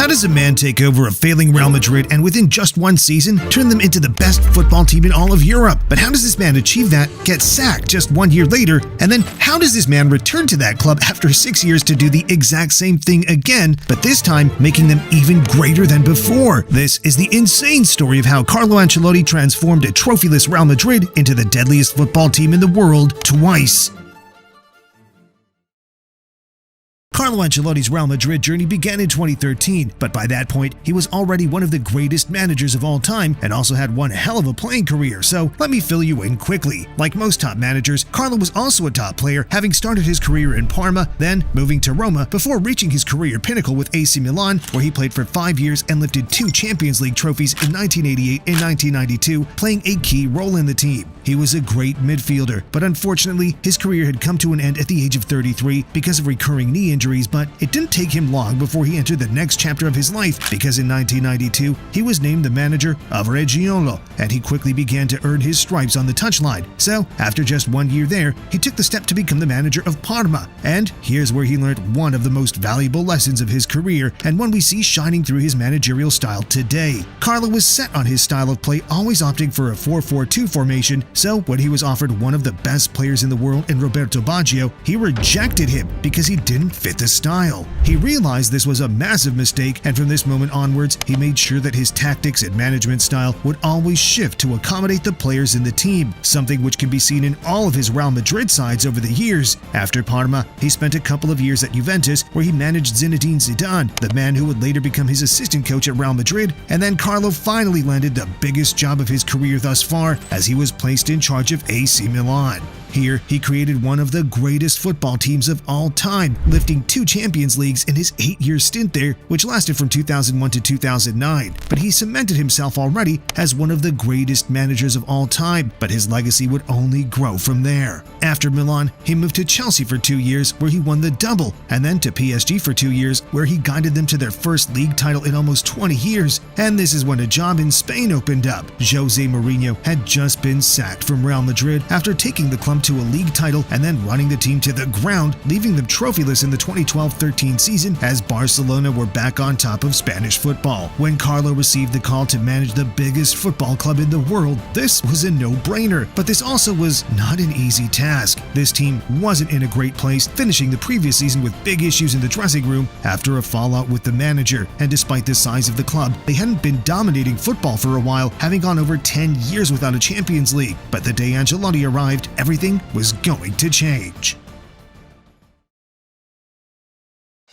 How does a man take over a failing Real Madrid and within just one season turn them into the best football team in all of Europe? But how does this man achieve that, get sacked just 1 year later, and then how does this man return to that club after 6 years to do the exact same thing again, but this time making them even greater than before? This is the insane story of how Carlo Ancelotti transformed a trophyless Real Madrid into the deadliest football team in the world twice. Carlo Ancelotti's Real Madrid journey began in 2013, but by that point, he was already one of the greatest managers of all time and also had one hell of a playing career, so let me fill you in quickly. Like most top managers, Carlo was also a top player, having started his career in Parma, then moving to Roma before reaching his career pinnacle with AC Milan, where he played for 5 years and lifted 2 Champions League trophies in 1988 and 1992, playing a key role in the team. He was a great midfielder, but unfortunately, his career had come to an end at the age of 33 because of recurring knee injuries, but it didn't take him long before he entered the next chapter of his life, because in 1992, he was named the manager of Regionallo, and he quickly began to earn his stripes on the touchline. So, after just 1 year there, he took the step to become the manager of Parma, and here's where he learned one of the most valuable lessons of his career, and one we see shining through his managerial style today. Carlo was set on his style of play, always opting for a 4-4-2 formation, so when he was offered one of the best players in the world in Roberto Baggio, he rejected him because he didn't fit the style. He realized this was a massive mistake, and from this moment onwards, he made sure that his tactics and management style would always shift to accommodate the players in the team, something which can be seen in all of his Real Madrid sides over the years. After Parma, he spent a couple of years at Juventus, where he managed Zinedine Zidane, the man who would later become his assistant coach at Real Madrid, and then Carlo finally landed the biggest job of his career thus far, as he was placed in charge of AC Milan. Here, he created one of the greatest football teams of all time, lifting 2 Champions Leagues in his 8-year stint there, which lasted from 2001 to 2009. But he cemented himself already as one of the greatest managers of all time, but his legacy would only grow from there. After Milan, he moved to Chelsea for 2 years, where he won the double, and then to PSG for 2 years, where he guided them to their first league title in almost 20 years. And this is when a job in Spain opened up. Jose Mourinho had just been sacked from Real Madrid after taking the club to a league title and then running the team to the ground, leaving them trophyless in the 2012-13 season as Barcelona were back on top of Spanish football. When Carlo received the call to manage the biggest football club in the world, this was a no-brainer, but this also was not an easy task. This team wasn't in a great place, finishing the previous season with big issues in the dressing room after a fallout with the manager, and despite the size of the club, they hadn't been dominating football for a while, having gone over 10 years without a Champions League. But the day Ancelotti arrived, everything was going to change.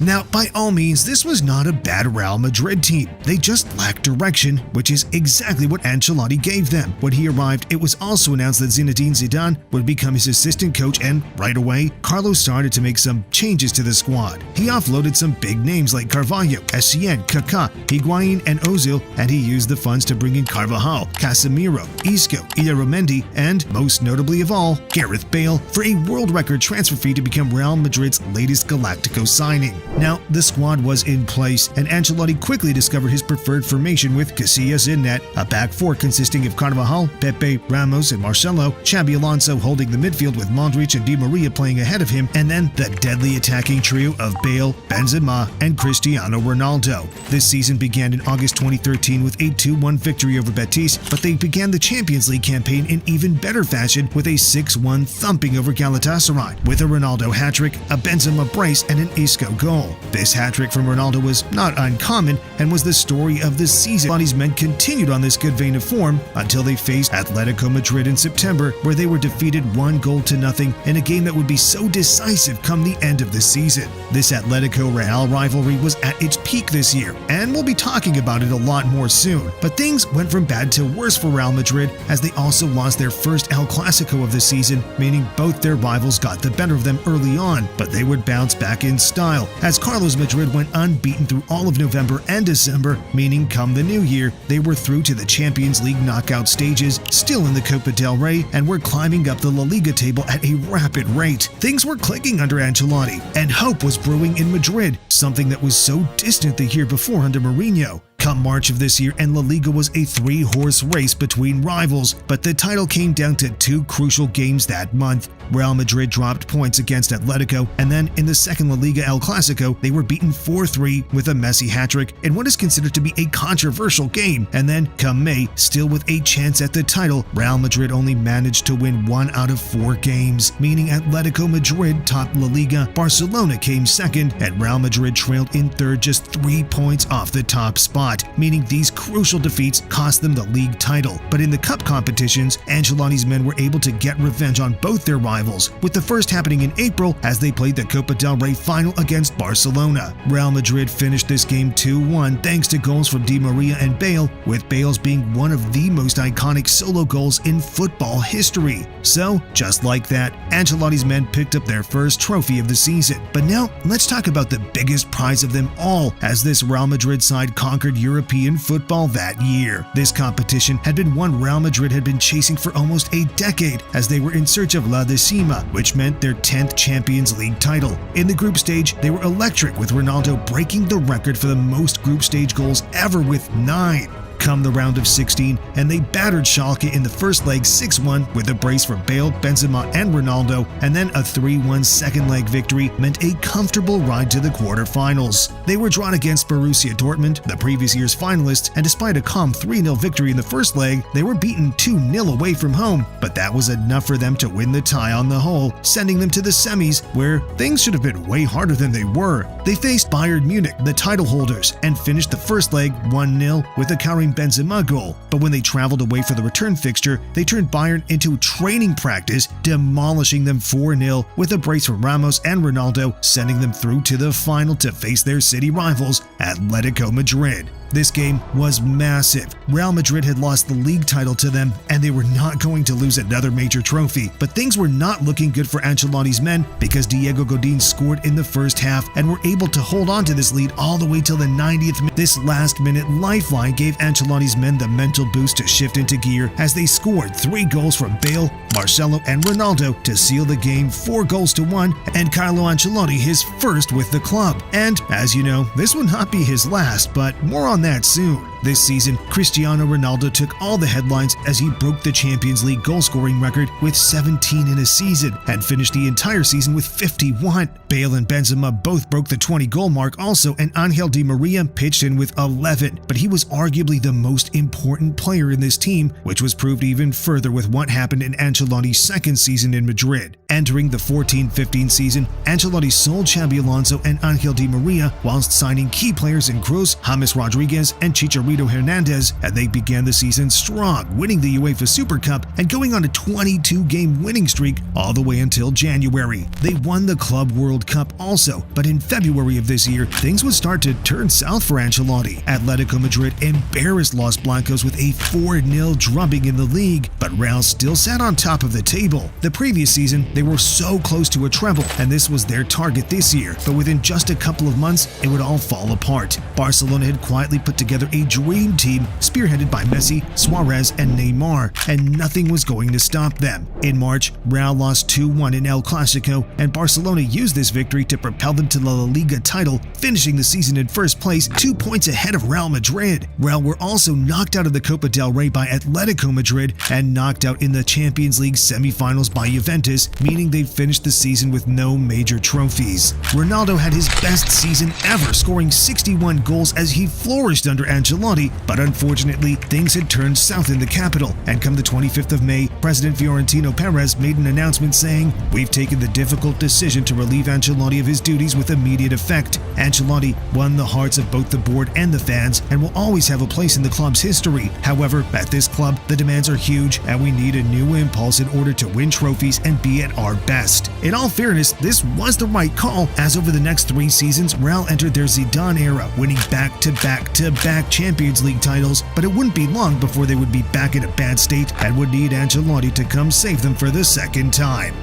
Now, by all means, this was not a bad Real Madrid team. They just lacked direction, which is exactly what Ancelotti gave them. When he arrived, it was also announced that Zinedine Zidane would become his assistant coach, and right away, Carlo started to make some changes to the squad. He offloaded some big names like Carvalho, Essien, Kaká, Higuain, and Ozil, and he used the funds to bring in Carvajal, Casemiro, Isco, Illarramendi, and, most notably of all, Gareth Bale, for a world record transfer fee to become Real Madrid's latest Galactico signing. Now, the squad was in place, and Ancelotti quickly discovered his preferred formation with Casillas in net, a back four consisting of Carvajal, Pepe, Ramos, and Marcelo, Xabi Alonso holding the midfield with Modric and Di Maria playing ahead of him, and then the deadly attacking trio of Bale, Benzema, and Cristiano Ronaldo. This season began in August 2013 with a 2-1 victory over Betis, but they began the Champions League campaign in even better fashion with a 6-1 thumping over Galatasaray, with a Ronaldo hat-trick, a Benzema brace, and an Isco goal. This hat-trick from Ronaldo was not uncommon and was the story of the season. Ancelotti's men continued on this good vein of form until they faced Atletico Madrid in September, where they were defeated 1-0 in a game that would be so decisive come the end of the season. This Atletico-Real rivalry was at its peak this year, and we'll be talking about it a lot more soon. But things went from bad to worse for Real Madrid, as they also lost their first El Clasico of the season, meaning both their rivals got the better of them early on, but they would bounce back in style, as Carlos Madrid went unbeaten through all of November and December, meaning come the new year, they were through to the Champions League knockout stages, still in the Copa del Rey, and were climbing up the La Liga table at a rapid rate. Things were clicking under Ancelotti, and hope was brewing in Madrid, something that was so distant the year before under Mourinho. Come March of this year, and La Liga was a three-horse race between rivals, but the title came down to two crucial games that month. Real Madrid dropped points against Atletico, and then in the second La Liga El Clasico, they were beaten 4-3 with a Messi hat-trick in what is considered to be a controversial game. And then, come May, still with a chance at the title, Real Madrid only managed to win 1 out of 4 games, meaning Atletico Madrid topped La Liga, Barcelona came second, and Real Madrid trailed in third just 3 points off the top spot, meaning these crucial defeats cost them the league title. But in the cup competitions, Ancelotti's men were able to get revenge on both their rivals, with the first happening in April as they played the Copa del Rey final against Barcelona. Real Madrid finished this game 2-1 thanks to goals from Di Maria and Bale, with Bale's being one of the most iconic solo goals in football history. So, just like that, Ancelotti's men picked up their first trophy of the season. But now, let's talk about the biggest prize of them all, as this Real Madrid side conquered European football that year. This competition had been one Real Madrid had been chasing for almost a decade, as they were in search of La Decima, which meant their 10th Champions League title. In the group stage, they were electric, with Ronaldo breaking the record for the most group stage goals ever with 9. Come the round of 16, and they battered Schalke in the first leg 6-1 with a brace for Bale, Benzema, and Ronaldo, and then a 3-1 second leg victory meant a comfortable ride to the quarterfinals. They were drawn against Borussia Dortmund, the previous year's finalists, and despite a calm 3-0 victory in the first leg, they were beaten 2-0 away from home, but that was enough for them to win the tie on the whole, sending them to the semis, where things should have been way harder than they were. They faced Bayern Munich, the title holders, and finished the first leg 1-0 with a Karim Benzema goal, but when they traveled away for the return fixture, they turned Bayern into training practice, demolishing them 4-0 with a brace from Ramos and Ronaldo, sending them through to the final to face their city rivals, Atletico Madrid. This game was massive. Real Madrid had lost the league title to them, and they were not going to lose another major trophy. But things were not looking good for Ancelotti's men, because Diego Godin scored in the first half and were able to hold on to this lead all the way till the 90th minute. This last-minute lifeline gave Ancelotti's men the mental boost to shift into gear, as they scored 3 goals from Bale, Marcelo, and Ronaldo to seal the game 4-1, and Carlo Ancelotti his first with the club. And, as you know, this would not be his last, but more on that soon. This season, Cristiano Ronaldo took all the headlines as he broke the Champions League goal-scoring record with 17 in a season and finished the entire season with 51. Bale and Benzema both broke the 20-goal mark also, and Angel Di Maria pitched in with 11, but he was arguably the most important player in this team, which was proved even further with what happened in Ancelotti's second season in Madrid. Entering the 14-15 season, Ancelotti sold Xabi Alonso and Angel Di Maria, whilst signing key players in Kroos, James Rodriguez, and Chicharito Hernandez, and they began the season strong, winning the UEFA Super Cup and going on a 22-game winning streak all the way until January. They won the Club World Cup also, but in February of this year, things would start to turn south for Ancelotti. Atletico Madrid embarrassed Los Blancos with a 4-0 drubbing in the league, but Real still sat on top of the table. The previous season, they were so close to a treble, and this was their target this year, but within just a couple of months, it would all fall apart. Barcelona had quietly put together a dream team spearheaded by Messi, Suarez, and Neymar, and nothing was going to stop them. In March, Real lost 2-1 in El Clasico, and Barcelona used this victory to propel them to the La Liga title, finishing the season in first place, 2 points ahead of Real Madrid. Real were also knocked out of the Copa del Rey by Atletico Madrid and knocked out in the Champions League semi-finals by Juventus, meaning they finished the season with no major trophies. Ronaldo had his best season ever, scoring 61 goals as he flourished under Ancelotti, but unfortunately, things had turned south in the capital, and come the 25th of May, President Florentino Perez made an announcement saying, "We've taken the difficult decision to relieve Ancelotti of his duties with immediate effect." Ancelotti won the hearts of both the board and the fans and will always have a place in the club's history. However, at this club, the demands are huge, and we need a new impulse in order to win trophies and be at our best. In all fairness, this was the right call, as over the next 3 seasons, Real entered their Zidane era, winning back-to-back Champions League titles, but it wouldn't be long before they would be back in a bad state and would need Ancelotti to come save them for the second time.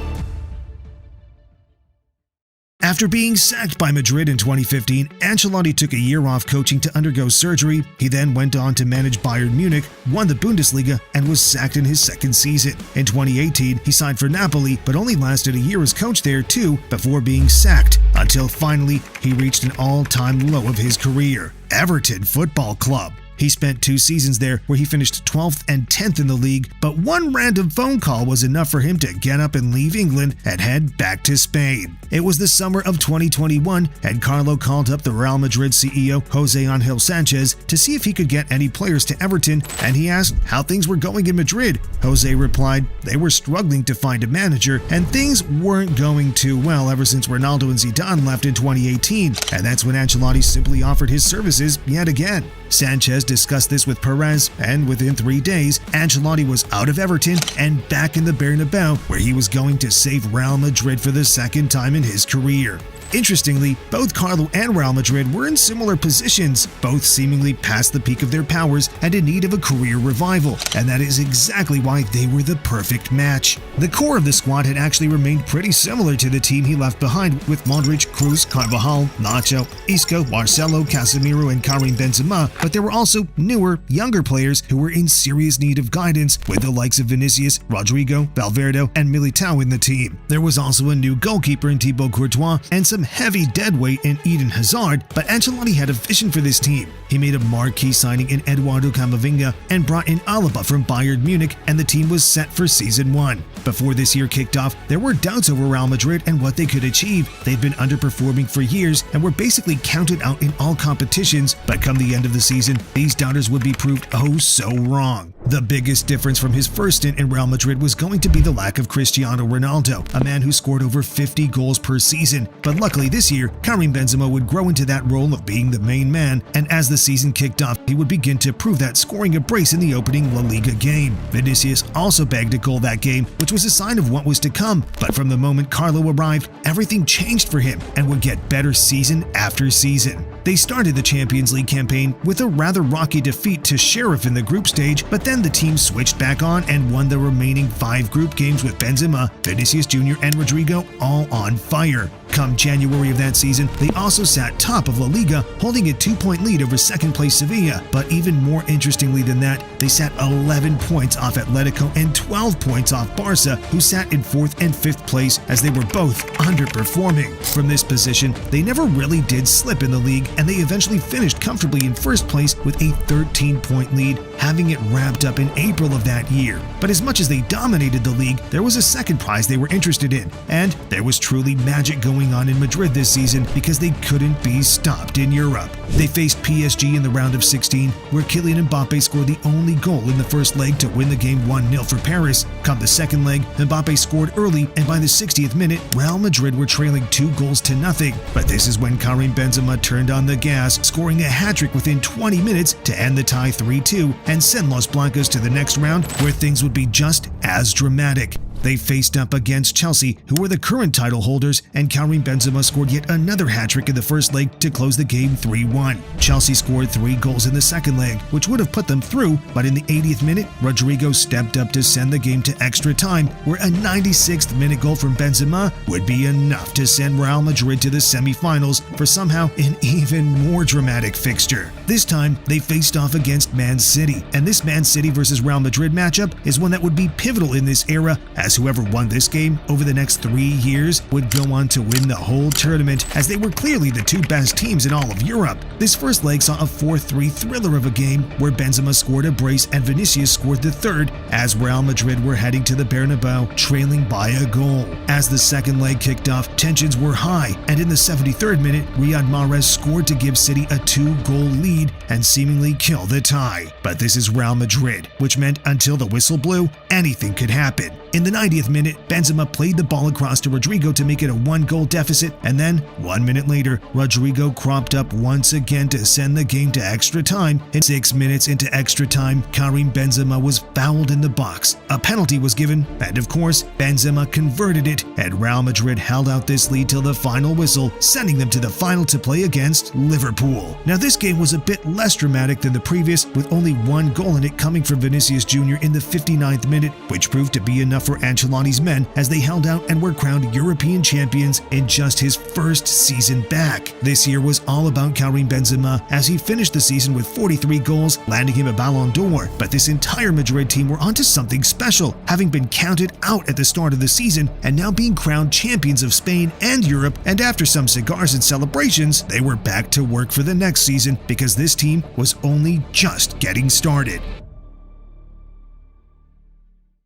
After being sacked by Madrid in 2015, Ancelotti took a year off coaching to undergo surgery. He then went on to manage Bayern Munich, won the Bundesliga, and was sacked in his second season. In 2018, he signed for Napoli, but only lasted a year as coach there too before being sacked, until finally he reached an all-time low of his career, Everton Football Club. He spent 2 seasons there where he finished 12th and 10th in the league, but one random phone call was enough for him to get up and leave England and head back to Spain. It was the summer of 2021, and Carlo called up the Real Madrid CEO Jose Angel Sanchez to see if he could get any players to Everton, and he asked how things were going in Madrid. Jose replied they were struggling to find a manager, and things weren't going too well ever since Ronaldo and Zidane left in 2018, and that's when Ancelotti simply offered his services yet again. Sanchez discussed this with Perez, and within 3 days, Ancelotti was out of Everton and back in the Bernabeu, where he was going to save Real Madrid for the second time in his career. Interestingly, both Carlo and Real Madrid were in similar positions, both seemingly past the peak of their powers and in need of a career revival, and that is exactly why they were the perfect match. The core of the squad had actually remained pretty similar to the team he left behind, with Modric, Kroos, Carvajal, Nacho, Isco, Marcelo, Casemiro, and Karim Benzema, but there were also newer, younger players who were in serious need of guidance, with the likes of Vinícius, Rodrigo, Valverde, and Militao in the team. There was also a new goalkeeper in Thibaut Courtois and some heavy deadweight in Eden Hazard, but Ancelotti had a vision for this team. He made a marquee signing in Eduardo Camavinga and brought in Alaba from Bayern Munich, and the team was set for season 1. Before this year kicked off, there were doubts over Real Madrid and what they could achieve. They'd been underperforming for years and were basically counted out in all competitions, but come the end of the season, these doubters would be proved oh so wrong. The biggest difference from his first stint in Real Madrid was going to be the lack of Cristiano Ronaldo, a man who scored over 50 goals per season. But luckily this year, Karim Benzema would grow into that role of being the main man, and as the season kicked off, he would begin to prove that, scoring a brace in the opening La Liga game. Vinícius also bagged a goal that game, which was a sign of what was to come, but from the moment Carlo arrived, everything changed for him and would get better season after season. They started the Champions League campaign with a rather rocky defeat to Sheriff in the group stage, but then the team switched back on and won the remaining 5 group games with Benzema, Vinícius Júnior, and Rodrigo all on fire. Come January of that season, they also sat top of La Liga, holding a 2-point lead over second-place Sevilla. But even more interestingly than that, they sat 11 points off Atletico and 12 points off Barca, who sat in 4th and 5th place as they were both underperforming. From this position, they never really did slip in the league, and they eventually finished comfortably in 1st place with a 13-point lead, having it wrapped up in April of that year. But as much as they dominated the league, there was a second prize they were interested in, and there was truly magic going on in Madrid this season because they couldn't be stopped in Europe. They faced PSG in the round of 16, where Kylian Mbappe scored the only goal in the first leg to win the game 1-0 for Paris. Come the second leg, Mbappe scored early, and by the 60th minute, Real Madrid were trailing 2-0. But this is when Karim Benzema turned on the gas, scoring a hat-trick within 20 minutes to end the tie 3-2 and send Los Blancos to the next round, where things would be just as dramatic. They faced up against Chelsea, who were the current title holders, and Karim Benzema scored yet another hat-trick in the first leg to close the game 3-1. Chelsea scored 3 goals in the second leg, which would have put them through, but in the 80th minute, Rodrigo stepped up to send the game to extra time, where a 96th minute goal from Benzema would be enough to send Real Madrid to the semi-finals for somehow an even more dramatic fixture. This time, they faced off against Man City, and this Man City versus Real Madrid matchup is one that would be pivotal in this era, as whoever won this game over the next 3 years would go on to win the whole tournament, as they were clearly the 2 best teams in all of Europe. This first leg saw a 4-3 thriller of a game where Benzema scored a brace and Vinícius scored the 3rd, as Real Madrid were heading to the Bernabeu trailing by a goal. As the second leg kicked off, tensions were high, and in the 73rd minute, Riyad Mahrez scored to give City a 2-goal lead and seemingly kill the tie. But this is Real Madrid, which meant until the whistle blew, anything could happen. In the 90th minute, Benzema played the ball across to Rodrigo to make it a 1-goal deficit, and then, 1 minute later, Rodrigo cropped up once again to send the game to extra time. In 6 minutes into extra time, Karim Benzema was fouled in the box. A penalty was given, and of course, Benzema converted it, and Real Madrid held out this lead till the final whistle, sending them to the final to play against Liverpool. Now this game was a bit less dramatic than the previous, with only 1 goal in it coming from Vinícius Júnior in the 59th minute, which proved to be enough for Ancelotti's men as they held out and were crowned European champions in just his first season back. This year was all about Karim Benzema as he finished the season with 43 goals, landing him a Ballon d'Or. But this entire Madrid team were onto something special, having been counted out at the start of the season and now being crowned champions of Spain and Europe, and after some cigars and celebrations, they were back to work for the next season because this team was only just getting started.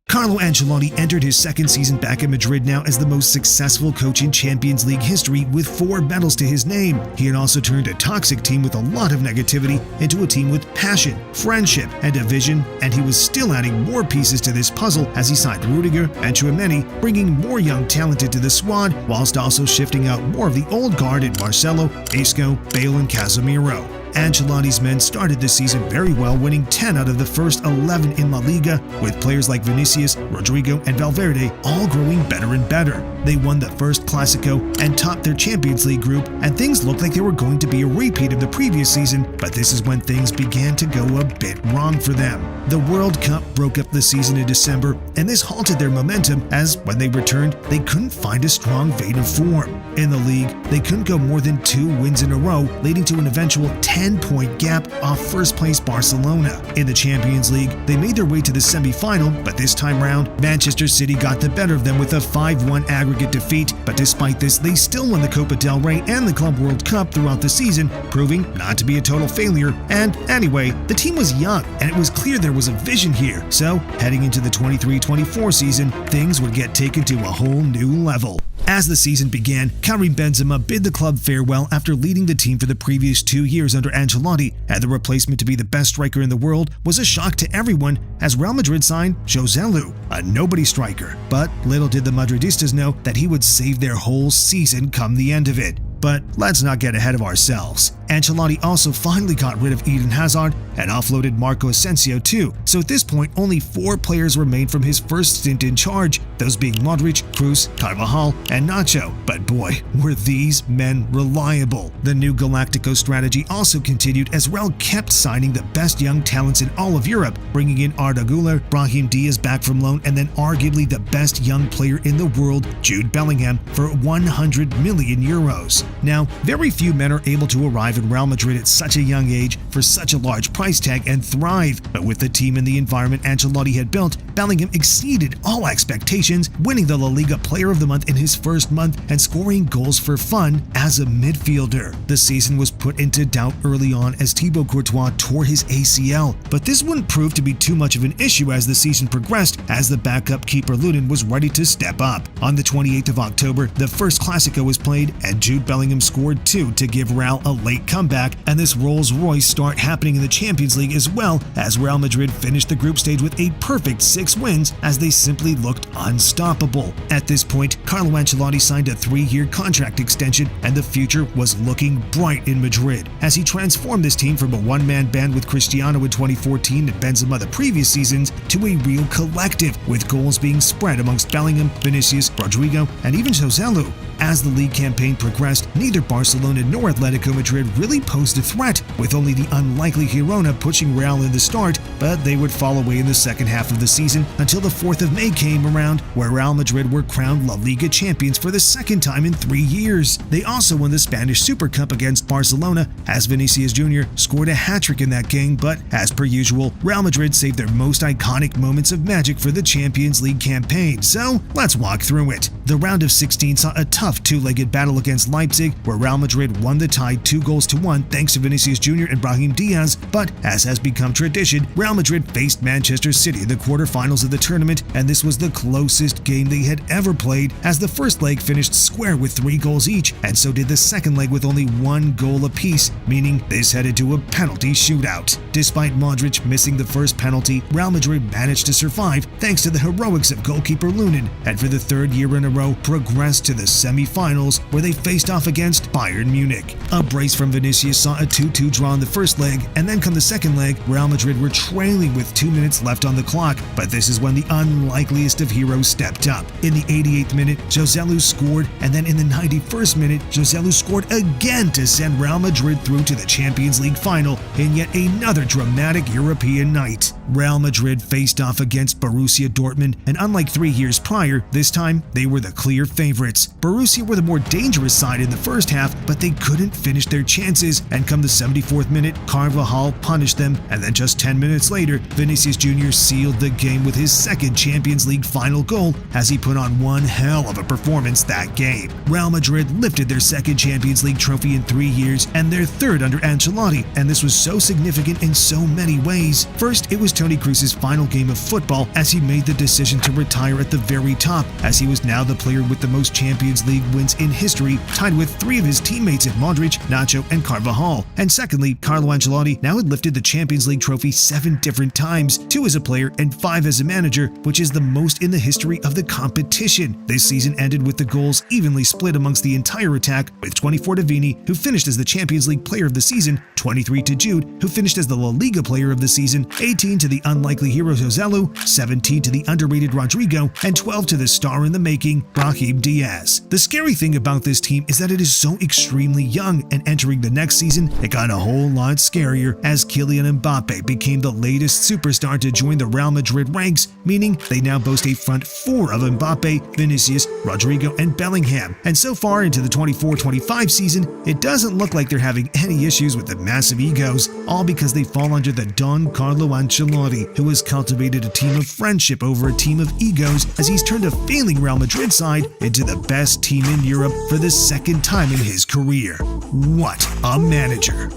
Carlo Ancelotti entered his second season back at Madrid now as the most successful coach in Champions League history with 4 medals to his name. He had also turned a toxic team with a lot of negativity into a team with passion, friendship, and a vision, and he was still adding more pieces to this puzzle as he signed Rudiger and Tchouaméni, bringing more young talent into the squad, whilst also shifting out more of the old guard in Marcelo, Isco, Bale, and Casemiro. Ancelotti's men started the season very well, winning 10 out of the first 11 in La Liga, with players like Vinícius, Rodrigo, and Valverde all growing better and better. They won the first Clásico and topped their Champions League group, and things looked like they were going to be a repeat of the previous season, but this is when things began to go a bit wrong for them. The World Cup broke up the season in December, and this halted their momentum as, when they returned, they couldn't find a strong vein of form. In the league, they couldn't go more than 2 wins in a row, leading to an eventual 10-point gap off first-place Barcelona. In the Champions League, they made their way to the semi-final, but this time round, Manchester City got the better of them with a 5-1 aggregate defeat, but despite this, they still won the Copa del Rey and the Club World Cup throughout the season, proving not to be a total failure. And anyway, the team was young, and it was clear there was a vision here, so heading into the 23-24 season, things would get taken to a whole new level. As the season began, Karim Benzema bid the club farewell after leading the team for the previous 2 years under Ancelotti, and the replacement to be the best striker in the world was a shock to everyone as Real Madrid signed Joselu, a nobody striker. But little did the Madridistas know that he would save their whole season come the end of it. But let's not get ahead of ourselves. Ancelotti also finally got rid of Eden Hazard and offloaded Marco Asensio too, so at this point only 4 players remained from his first stint in charge, those being Modric, Kroos, Carvajal, and Nacho. But boy, were these men reliable. The new Galactico strategy also continued as Real kept signing the best young talents in all of Europe, bringing in Arda Güler, Brahim Diaz back from loan, and then arguably the best young player in the world, Jude Bellingham, for 100 million euros. Now, very few men are able to arrive in Real Madrid at such a young age for such a large price tag and thrive, but with the team and the environment Ancelotti had built, Bellingham exceeded all expectations, winning the La Liga Player of the Month in his first month and scoring goals for fun as a midfielder. The season was put into doubt early on as Thibaut Courtois tore his ACL, but this wouldn't prove to be too much of an issue as the season progressed, as the backup keeper Lunin was ready to step up. On the 28th of October, the first Clásico was played, and Jude Bellingham scored 2 to give Real a late comeback, and this Rolls-Royce start happening in the Champions League as well, as Real Madrid finished the group stage with a perfect 6 wins as they simply looked unstoppable. At this point, Carlo Ancelotti signed a 3-year contract extension, and the future was looking bright in Madrid as he transformed this team from a one-man band with Cristiano in 2014 and Benzema the previous seasons to a real collective, with goals being spread amongst Bellingham, Vinícius, Rodrigo, and even Joselu. As the league campaign progressed, neither Barcelona nor Atletico Madrid really posed a threat, with only the unlikely Girona pushing Real in the start, but they would fall away in the second half of the season until the 4th of May came around, where Real Madrid were crowned La Liga champions for the second time in 3 years. They also won the Spanish Super Cup against Barcelona, as Vinícius Júnior scored a hat-trick in that game, but as per usual, Real Madrid saved their most iconic moments of magic for the Champions League campaign, so let's walk through it. The round of 16 saw a tough 2-legged battle against Leipzig, where Real Madrid won the tie 2-1 thanks to Vinícius Júnior and Brahim Diaz, but as has become tradition, Real Madrid faced Manchester City in the quarterfinals of the tournament, and this was the closest game they had ever played, as the first leg finished square with 3 goals each, and so did the second leg with only 1 goal apiece, meaning this headed to a penalty shootout. Despite Modric missing the first penalty, Real Madrid managed to survive thanks to the heroics of goalkeeper Lunin, and for the 3rd year in a row progressed to the semi-finals where they faced off against Bayern Munich. A brace from Vinícius saw a 2-2 draw in the first leg, and then come the second leg, Real Madrid were trailing with 2 minutes left on the clock, but this is when the unlikeliest of heroes stepped up. In the 88th minute, Joselu scored, and then in the 91st minute, Joselu scored again to send Real Madrid through to the Champions League final in yet another dramatic European night. Real Madrid faced off against Borussia Dortmund, and unlike 3 years prior, this time they were the clear favorites. Borussia were the more dangerous side in the first half, but they couldn't finish their chances, and come the 74th minute, Carvajal punished them, and then just 10 minutes later, Vinícius Júnior sealed the game with his second Champions League final goal as he put on one hell of a performance that game. Real Madrid lifted their second Champions League trophy in 3 years and their third under Ancelotti, and this was so significant in so many ways. First, it was Toni Kroos' final game of football as he made the decision to retire at the very top, as he was now the player with the most Champions League wins in history, tied with 3 of his teammates in Modric, Nacho, and Carvajal. And secondly, Carlo Ancelotti now had lifted the Champions League trophy 7 different times, 2 as a player and 5 as a manager, which is the most in the history of the competition. This season ended with the goals evenly split amongst the entire attack, with 24 to Vini, who finished as the Champions League player of the season, 23 to Jude, who finished as the La Liga player of the season, 18 to the unlikely hero Joselu, 17 to the underrated Rodrigo, and 12 to the star in the making, Brahim Diaz. The scary thing about this team is that it is so extremely young, and entering the next season, it got a whole lot scarier as Kylian Mbappe became the latest superstar to join the Real Madrid ranks, meaning they now boast a front 4 of Mbappe, Vinícius, Rodrigo, and Bellingham. And so far into the 24-25 season, it doesn't look like they're having any issues with the massive egos, all because they fall under the Don Carlo Ancelotti, who has cultivated a team of friendship over a team of egos as he's turned a failing Real Madrid side into the best team in Europe for the second time in his career. What a manager!